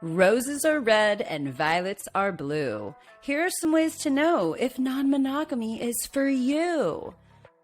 Roses are red and violets are blue. Here are some ways to know if non-monogamy is for you.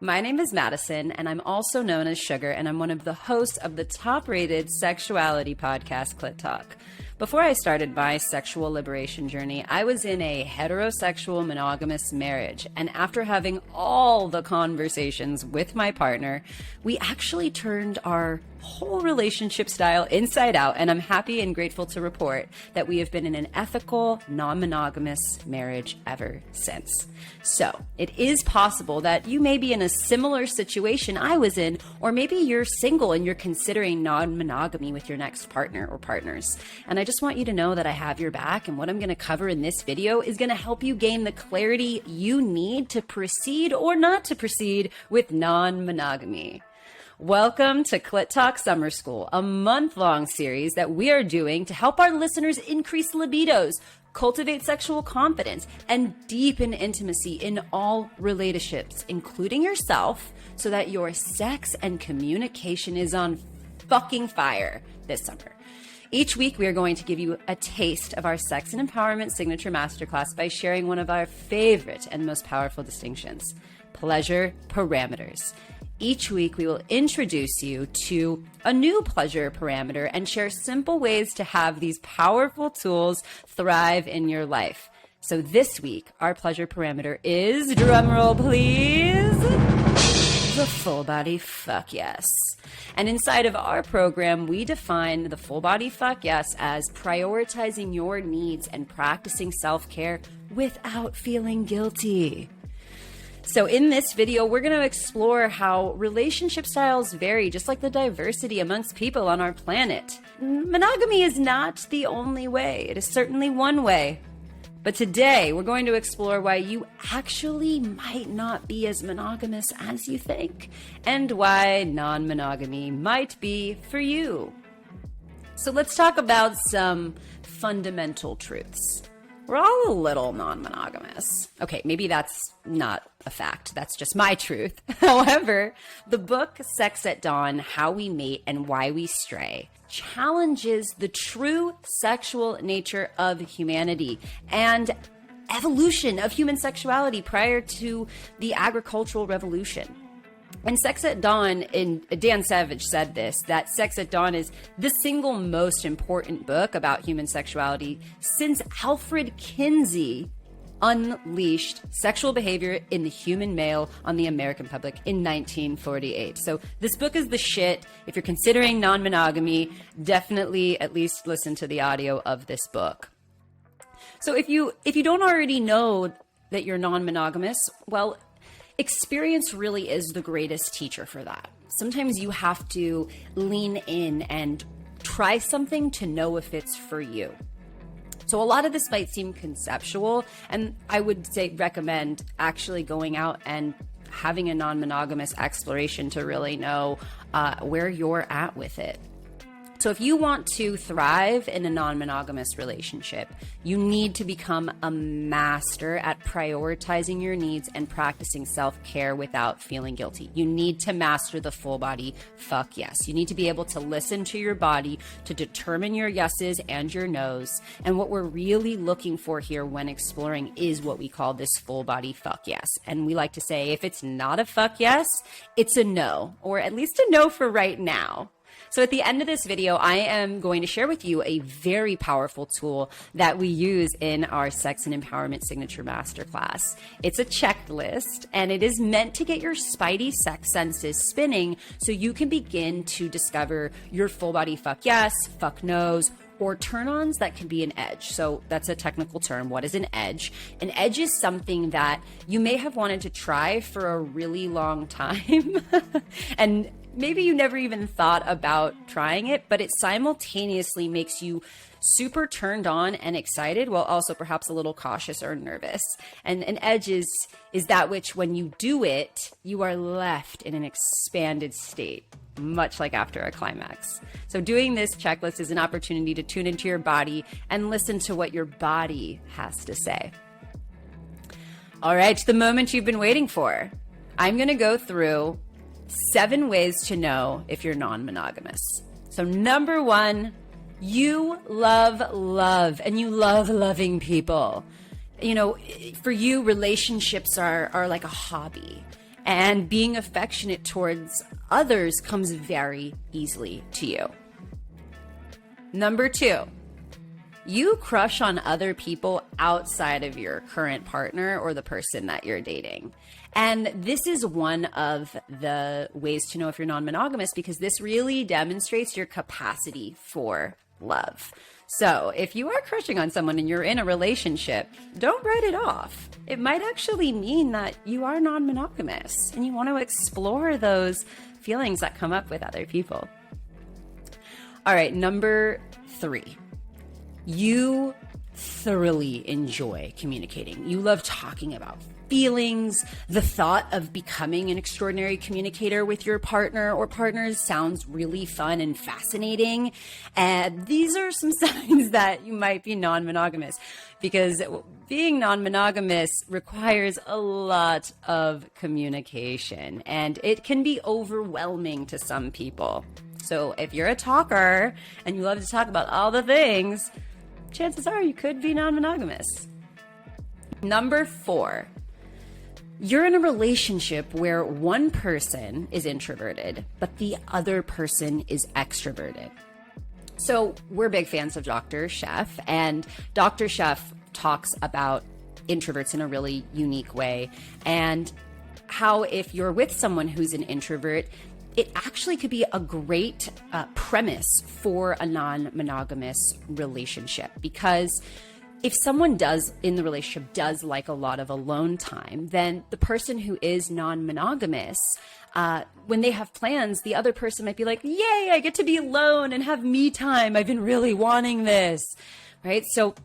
My name is Madison, and I'm also known as Sugar, and I'm one of the hosts of the top-rated sexuality podcast, Clit Talk. Before I started my sexual liberation journey, I was in a heterosexual monogamous marriage, and after having all the conversations with my partner, we actually turned our whole relationship style inside out, and I'm happy and grateful to report that we have been in an ethical, non-monogamous marriage ever since. So, it is possible that you may be in a similar situation I was in, or maybe you're single and you're considering non-monogamy with your next partner or partners. And I just want you to know that I have your back, and what I'm going to cover in this video is going to help you gain the clarity you need to proceed or not to proceed with non-monogamy. Welcome to Clit Talk Summer School, a month-long series that we are doing to help our listeners increase libidos, cultivate sexual confidence, and deepen intimacy in all relationships, including yourself, so that your sex and communication is on fucking fire this summer. Each week, we are going to give you a taste of our sex and empowerment signature masterclass by sharing one of our favorite and most powerful distinctions, pleasure parameters. Each week, we will introduce you to a new pleasure parameter and share simple ways to have these powerful tools thrive in your life. So this week, our pleasure parameter is, drumroll please, the full body fuck yes. And inside of our program, we define the full body fuck yes as prioritizing your needs and practicing self-care without feeling guilty. So in this video, we're going to explore how relationship styles vary, just like the diversity amongst people on our planet. Monogamy is not the only way. It is certainly one way. But today, we're going to explore why you actually might not be as monogamous as you think, and why non-monogamy might be for you. So let's talk about some fundamental truths. We're all a little non-monogamous. Okay, maybe that's not a fact. That's just my truth. However, the book Sex at Dawn, How We Mate and Why We Stray challenges the true sexual nature of humanity and evolution of human sexuality prior to the agricultural revolution. And Sex at Dawn, Dan Savage said this, that Sex at Dawn is the single most important book about human sexuality since Alfred Kinsey unleashed sexual behavior in the human male on the American public in 1948. So this book is the shit. If you're considering non-monogamy, definitely at least listen to the audio of this book. So if you don't already know that you're non-monogamous, well, experience really is the greatest teacher for that. Sometimes you have to lean in and try something to know if it's for you. So a lot of this might seem conceptual, and I would say recommend actually going out and having a non-monogamous exploration to really know where you're at with it. So if you want to thrive in a non-monogamous relationship, you need to become a master at prioritizing your needs and practicing self-care without feeling guilty. You need to master the full body fuck yes. You need to be able to listen to your body to determine your yeses and your nos. And what we're really looking for here when exploring is what we call this full body fuck yes. And we like to say if it's not a fuck yes, it's a no, or at least a no for right now. So at the end of this video, I am going to share with you a very powerful tool that we use in our Sex and Empowerment Signature Masterclass. It's a checklist, and it is meant to get your spidey sex senses spinning so you can begin to discover your full body fuck yes, fuck no's, or turn-ons that can be an edge. So that's a technical term. What is an edge? An edge is something that you may have wanted to try for a really long time and maybe you never even thought about trying it, but it simultaneously makes you super turned on and excited while also perhaps a little cautious or nervous. And an edge is that which when you do it, you are left in an expanded state, much like after a climax. So doing this checklist is an opportunity to tune into your body and listen to what your body has to say. All right, the moment you've been waiting for. I'm going to go through 7 ways to know if you're non-monogamous. So number 1, You love love and you love loving people. You know, for you, relationships are like a hobby, and being affectionate towards others comes very easily to you. Number 2, you crush on other people outside of your current partner or the person that you're dating. And this is one of the ways to know if you're non-monogamous, because this really demonstrates your capacity for love. So if you are crushing on someone and you're in a relationship, don't write it off. It might actually mean that you are non-monogamous and you want to explore those feelings that come up with other people. All right, number 3. You thoroughly enjoy communicating. You love talking about feelings. The thought of becoming an extraordinary communicator with your partner or partners sounds really fun and fascinating. And these are some signs that you might be non-monogamous, because being non-monogamous requires a lot of communication and it can be overwhelming to some people. So if you're a talker and you love to talk about all the things, chances are you could be non-monogamous. Number 4, you're in a relationship where one person is introverted, but the other person is extroverted. So we're big fans of Dr. Sheff, and Dr. Sheff talks about introverts in a really unique way, and how if you're with someone who's an introvert, it actually could be a great premise for a non-monogamous relationship, because if someone in the relationship does like a lot of alone time, then the person who is non-monogamous, when they have plans, the other person might be like, yay, I get to be alone and have me time. I've been really wanting this, right? So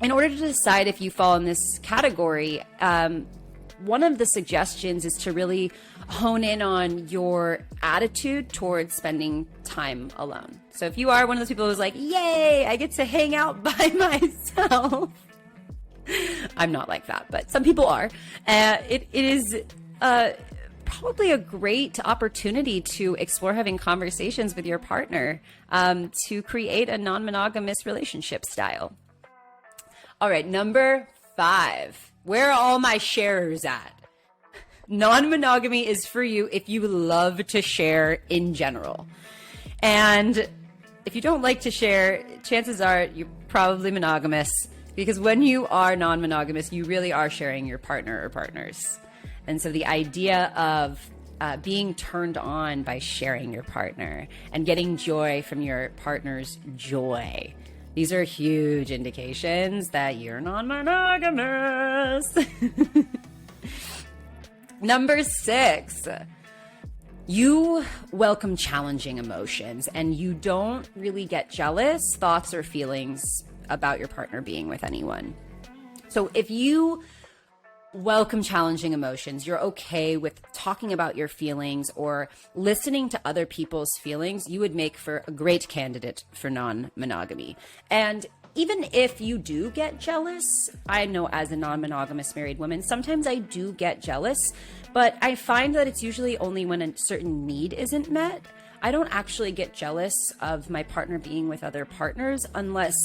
in order to decide if you fall in this category, one of the suggestions is to really hone in on your attitude towards spending time alone. So if you are one of those people who's like, yay, I get to hang out by myself. I'm not like that, but some people are. It is probably a great opportunity to explore having conversations with your partner to create a non-monogamous relationship style. All right, number 5. Where are all my sharers at? Non-monogamy is for you if you love to share in general. And if you don't like to share, chances are you're probably monogamous, because when you are non-monogamous, you really are sharing your partner or partners. And so the idea of being turned on by sharing your partner and getting joy from your partner's joy, these are huge indications that you're non-monogamous. Number 6, you welcome challenging emotions and you don't really get jealous thoughts or feelings about your partner being with anyone. So if you welcome challenging emotions, you're okay with talking about your feelings or listening to other people's feelings, you would make for a great candidate for non-monogamy. And even if you do get jealous, I know as a non-monogamous married woman, sometimes I do get jealous, but I find that it's usually only when a certain need isn't met. I don't actually get jealous of my partner being with other partners unless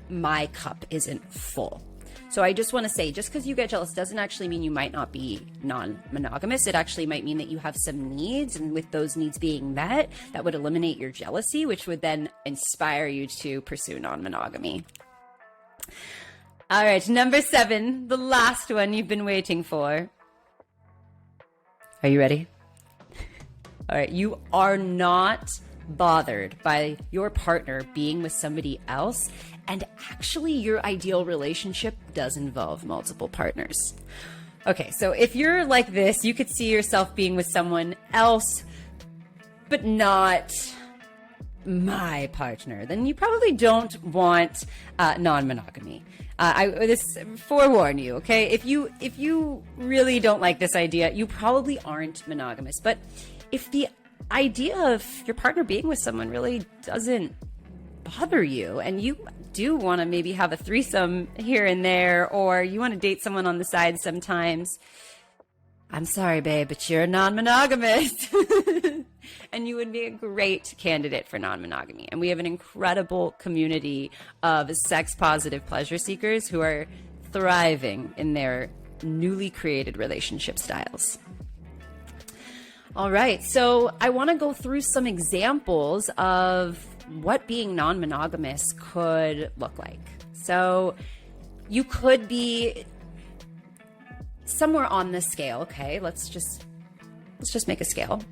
my cup isn't full. So I just want to say, just because you get jealous doesn't actually mean you might not be non-monogamous. It actually might mean that you have some needs, and with those needs being met, that would eliminate your jealousy, which would then inspire you to pursue non-monogamy. All right, number 7, the last one you've been waiting for. Are you ready? All right, you are not bothered by your partner being with somebody else, and actually your ideal relationship does involve multiple partners. Okay, so if you're like this, you could see yourself being with someone else, but not my partner, then you probably don't want non-monogamy. This forewarn you, okay? If you really don't like this idea, you probably aren't monogamous. But if the idea of your partner being with someone really doesn't bother you, and you do want to maybe have a threesome here and there, or you want to date someone on the side sometimes, I'm sorry, babe, but you're non-monogamous. and you would be a great candidate for non-monogamy. And we have an incredible community of sex-positive pleasure seekers who are thriving in their newly created relationship styles. All right, so I want to go through some examples of what being non-monogamous could look like. So you could be somewhere on the scale. Okay, let's just make a scale.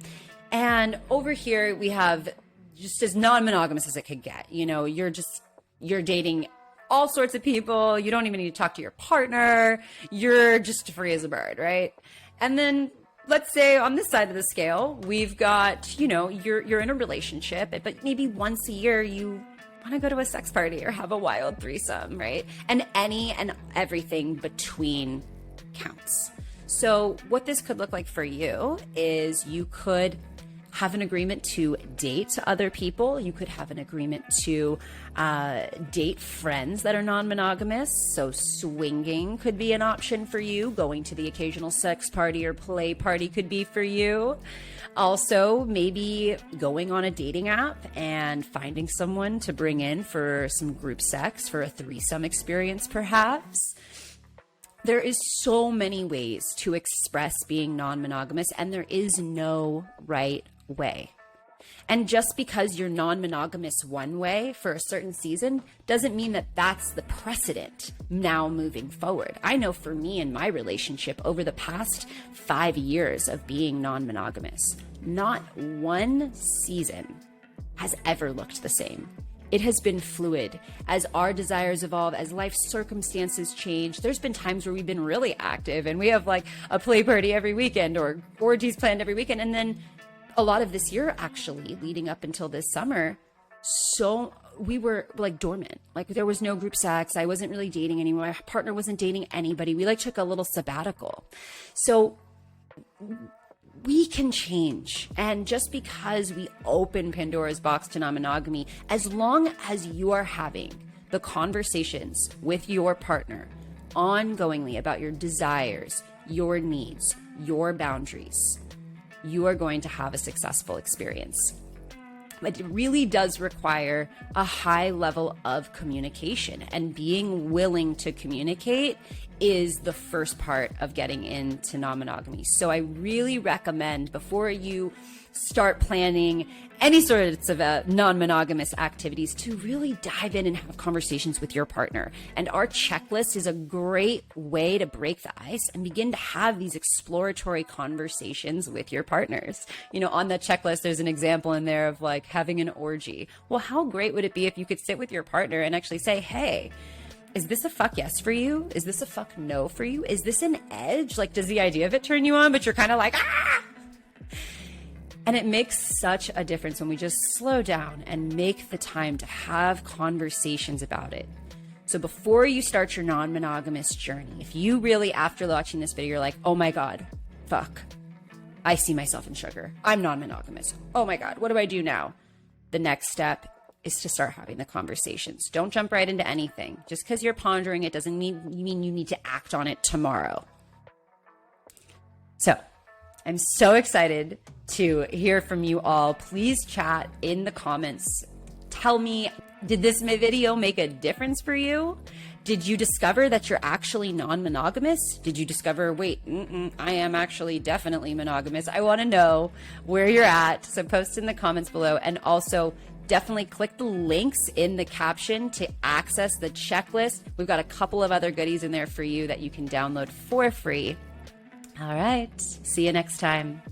And over here we have just as non-monogamous as it could get. You know, you're dating all sorts of people. You don't even need to talk to your partner. You're just free as a bird, right? And then let's say on this side of the scale, we've got, you know, you're in a relationship, but maybe once a year you want to go to a sex party or have a wild threesome, right? And any and everything between counts. So what this could look like for you is you could have an agreement to date other people. You could have an agreement to date friends that are non-monogamous. So swinging could be an option for you. Going to the occasional sex party or play party could be for you. Also, maybe going on a dating app and finding someone to bring in for some group sex, for a threesome experience perhaps. There is so many ways to express being non-monogamous, and there is no right way. And just because you're non-monogamous one way for a certain season doesn't mean that that's the precedent now moving forward. I know for me in my relationship over the past 5 years of being non-monogamous, not one season has ever looked the same. It has been fluid as our desires evolve, as life circumstances change. There's been times where we've been really active and we have like a play party every weekend or orgies planned every weekend. And then a lot of this year, actually, leading up until this summer, so we were like dormant. Like there was no group sex. I wasn't really dating anyone. My partner wasn't dating anybody. We like took a little sabbatical. So we can change. And just because we open Pandora's box to non-monogamy, as long as you are having the conversations with your partner ongoingly about your desires, your needs, your boundaries, you are going to have a successful experience. But it really does require a high level of communication, and being willing to communicate is the first part of getting into non-monogamy. So I really recommend, before you start planning any sorts of non-monogamous activities, to really dive in and have conversations with your partner. And our checklist is a great way to break the ice and begin to have these exploratory conversations with your partners. You know, on the checklist, there's an example in there of like having an orgy. Well, how great would it be if you could sit with your partner and actually say, hey, is this a fuck yes for you? Is this a fuck no for you? Is this an edge? Like, does the idea of it turn you on, but you're kind of like, ah? And it makes such a difference when we just slow down and make the time to have conversations about it. So before you start your non-monogamous journey, if you really, after watching this video, you're like, oh my God, fuck, I see myself in sugar. I'm non-monogamous. Oh my God, what do I do now? The next step is to start having the conversations. Don't jump right into anything. Just because you're pondering it doesn't mean you need to act on it tomorrow. So I'm so excited to hear from you all. Please chat in the comments. Tell me, did this video make a difference for you? Did you discover that you're actually non-monogamous? Did you discover, wait, I am actually definitely monogamous? I want to know where you're at. So post in the comments below, and also definitely click the links in the caption to access the checklist. We've got a couple of other goodies in there for you that you can download for free. All right. See you next time.